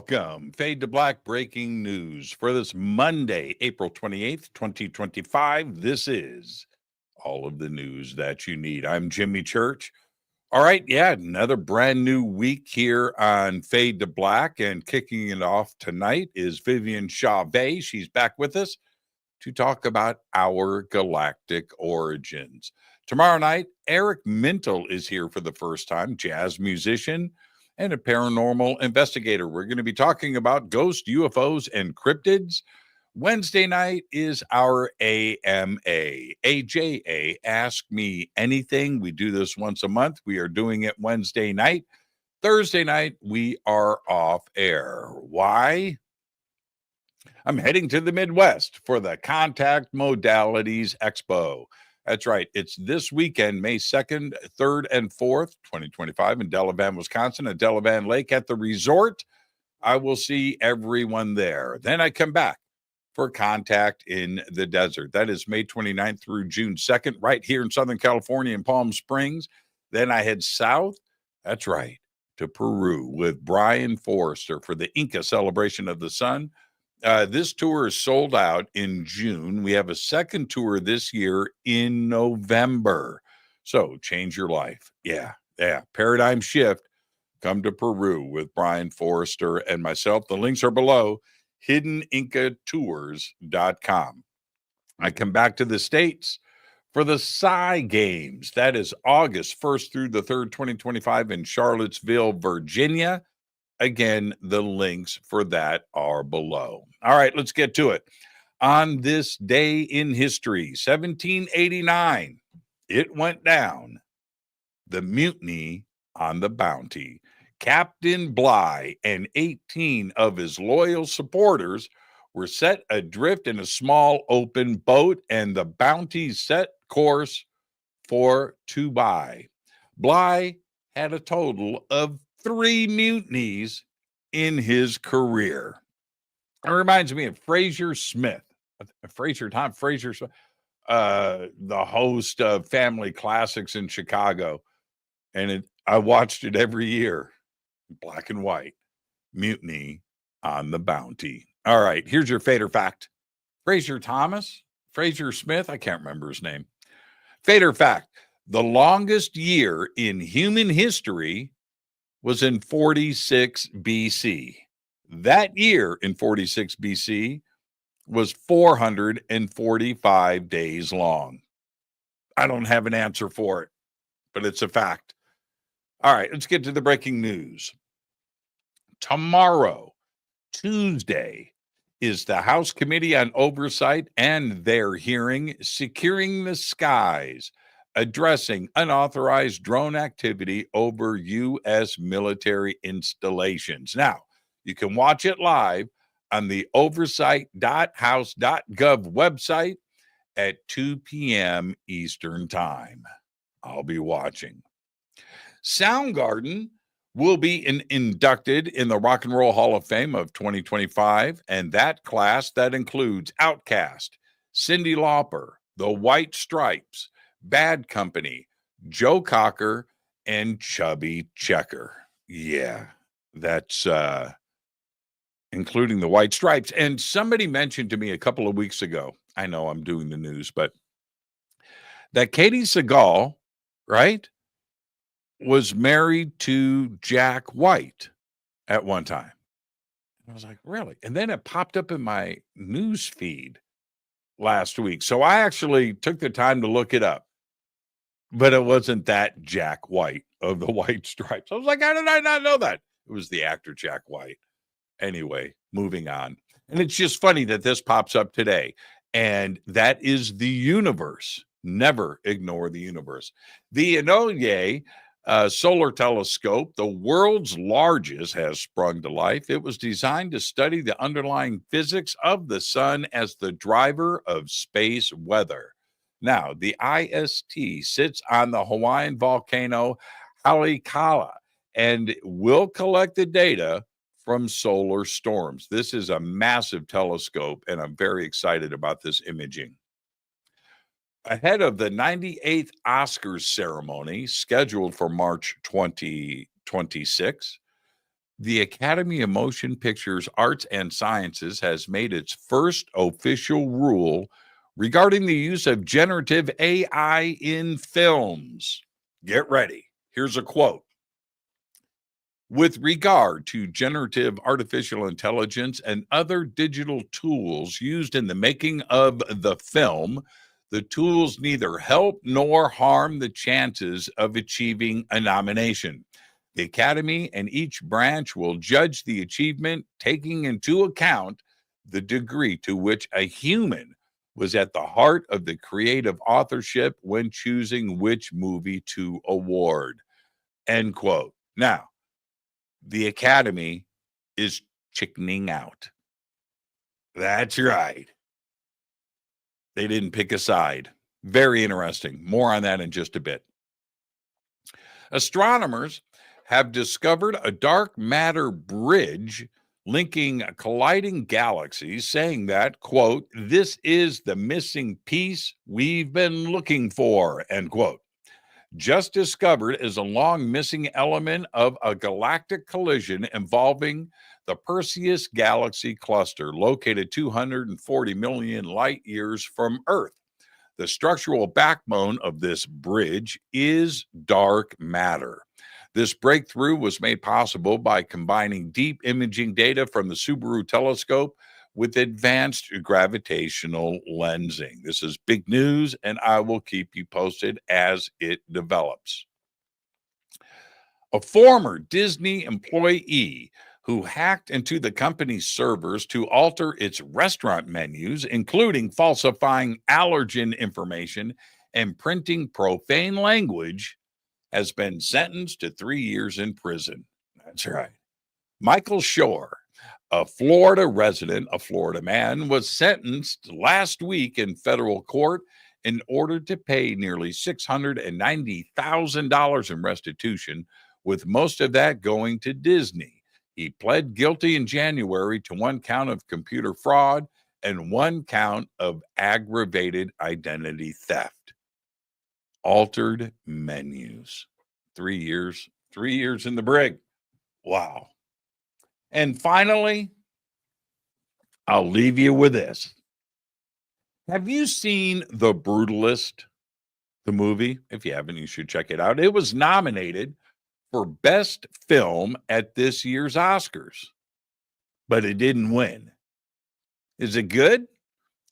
welcome. Fade to Black breaking news for this Monday, April 28th, 2025. This is all of the news that you need. I'm Jimmy Church. All right, another brand new week here on Fade to Black, and kicking it off tonight is Vivian Chavez. She's back with us to talk about our galactic origins. Tomorrow night, Eric Mintle is here for the first time, jazz musician and a paranormal investigator. We're going to be talking about ghosts, UFOs, and cryptids. Wednesday night is our AMA, AJA, Ask Me Anything. We do this once a month. We are doing it Wednesday night. Thursday night, we are off air. Why? I'm heading to the Midwest for the Contact Modalities Expo. That's right. It's this weekend, May 2nd, 3rd, and 4th, 2025 in Delavan, Wisconsin, at Delavan Lake at the resort. I will see everyone there. Then I come back for Contact in the Desert. That is May 29th through June 2nd, right here in Southern California in Palm Springs. Then I head south, that's right, to Peru with Brian Forrester for the Inca Celebration of the Sun. This tour is sold out in June. We have a second tour this year in November. So change your life. Yeah. Paradigm shift. Come to Peru with Brian Forrester and myself. The links are below, hiddenincatours.com. I come back to the States for the PSI Games. That is August 1st through the 3rd, 2025 in Charlottesville, Virginia. Again, the links for that are below. All right, let's get to it. On this day in history, 1789, it went down. The mutiny on the Bounty. Captain Bligh and 18 of his loyal supporters were set adrift in a small open boat, and the Bounty set course for Tubai. Bligh had a total of 3 mutinies in his career. It reminds me of Fraser Smith, Tom Fraser Smith, the host of Family Classics in Chicago. And I watched it every year, black and white, Mutiny on the Bounty. All right, here's your Fader fact. Fraser Smith, I can't remember his name. Fader fact, the longest year in human history was in 46 BC. That year in 46 BC was 445 days long. I don't have an answer for it, but it's a fact. All right, let's get to the breaking news. Tomorrow, Tuesday, is the House Committee on Oversight and their hearing, Securing the Skies, addressing unauthorized drone activity over U.S. military installations. Now, you can watch it live on the oversight.house.gov website at 2 p.m. Eastern Time. I'll be watching. Soundgarden will be inducted in the Rock and Roll Hall of Fame of 2025, and that class that includes Outkast, Cyndi Lauper, The White Stripes, Bad Company, Joe Cocker, and Chubby Checker. Yeah, that's including the White Stripes. And somebody mentioned to me a couple of weeks ago, I know I'm doing the news, but that Katie Seagal, right, was married to Jack White at one time. I was like, really? And then it popped up in my news feed last week. So I actually took the time to look it up. But it wasn't that Jack White of the White Stripes. I was like, how did I not know that? It was the actor Jack White. Anyway, moving on. And it's just funny that this pops up today. And that is the universe. Never ignore the universe. The Inoue Solar Telescope, the world's largest, has sprung to life. It was designed to study the underlying physics of the sun as the driver of space weather. Now, the IST sits on the Hawaiian volcano Haleakala and will collect the data from solar storms. This is a massive telescope, and I'm very excited about this imaging. Ahead of the 98th Oscars ceremony scheduled for March 2026, The Academy of Motion Pictures Arts and Sciences has made its first official rule regarding the use of generative AI in films. Get ready. Here's a quote. With regard to generative artificial intelligence and other digital tools used in the making of the film, the tools neither help nor harm the chances of achieving a nomination. The Academy and each branch will judge the achievement, taking into account the degree to which a human was at the heart of the creative authorship when choosing which movie to award. End quote. Now, the Academy is chickening out. That's right. They didn't pick a side. Very interesting. More on that in just a bit. Astronomers have discovered a dark matter bridge linking colliding galaxies, saying that, quote, this is the missing piece we've been looking for, end quote. Just discovered is a long missing element of a galactic collision involving the Perseus galaxy cluster, located 240 million light years from Earth. The structural backbone of this bridge is dark matter. This breakthrough was made possible by combining deep imaging data from the Subaru telescope with advanced gravitational lensing. This is big news, and I will keep you posted as it develops. A former Disney employee who hacked into the company's servers to alter its restaurant menus, including falsifying allergen information and printing profane language, has been sentenced to 3 years in prison. That's right. Michael Shore, a Florida resident, a Florida man, was sentenced last week in federal court in order to pay nearly $690,000 in restitution, with most of that going to Disney. He pled guilty in January to 1 count of computer fraud and 1 count of aggravated identity theft. Altered menus. 3 years in the brig. Wow. And finally, I'll leave you with this. Have you seen The Brutalist, the movie? If you haven't, you should check it out. It was nominated for Best Film at this year's Oscars, but it didn't win. Is it good?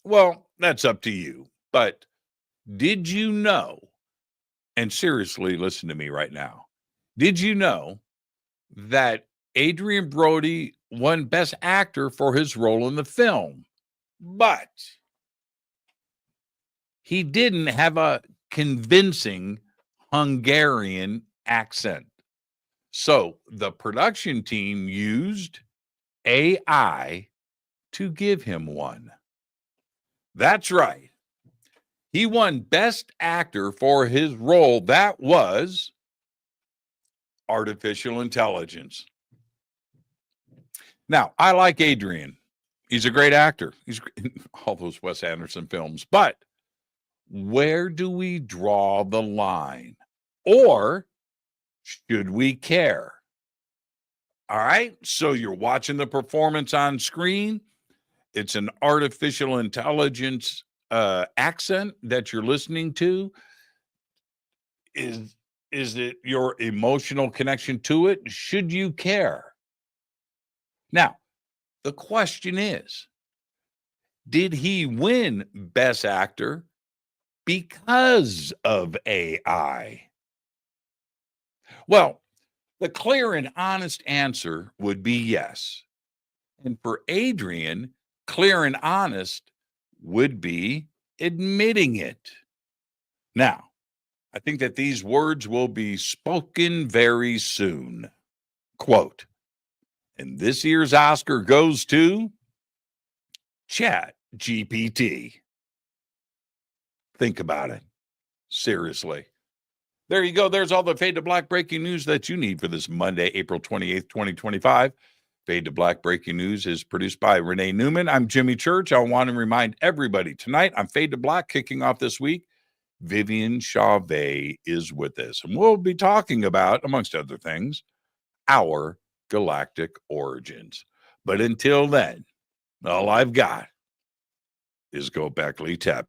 Well, that's up to you. But did you know, and seriously, listen to me right now, did you know that Adrian Brody won Best Actor for his role in the film, but he didn't have a convincing Hungarian accent? So the production team used AI to give him one. That's right. He won Best Actor for his role. That was artificial intelligence. Now, I like Adrian. He's a great actor. He's in all those Wes Anderson films. But where do we draw the line? Or should we care? All right. So you're watching the performance on screen. It's an artificial intelligence accent that you're listening to. Is it your emotional connection to it? Should you care? Now, the question is, did he win Best Actor because of AI? Well, the clear and honest answer would be yes. And for Adrian, clear and honest would be admitting it. Now, I think that these words will be spoken very soon. Quote, and this year's Oscar goes to Chat GPT. Think about it. Seriously. There you go. There's all the Fade to Black breaking news that you need for this Monday, April 28th, 2025. Fade to Black breaking news is produced by Renee Neumann. I'm Jimmy Church. I want to remind everybody tonight on Fade to Black, kicking off this week, Vivian Chauvet is with us. And we'll be talking about, amongst other things, our galactic origins. But until then, all I've got is Go Beckley Tep.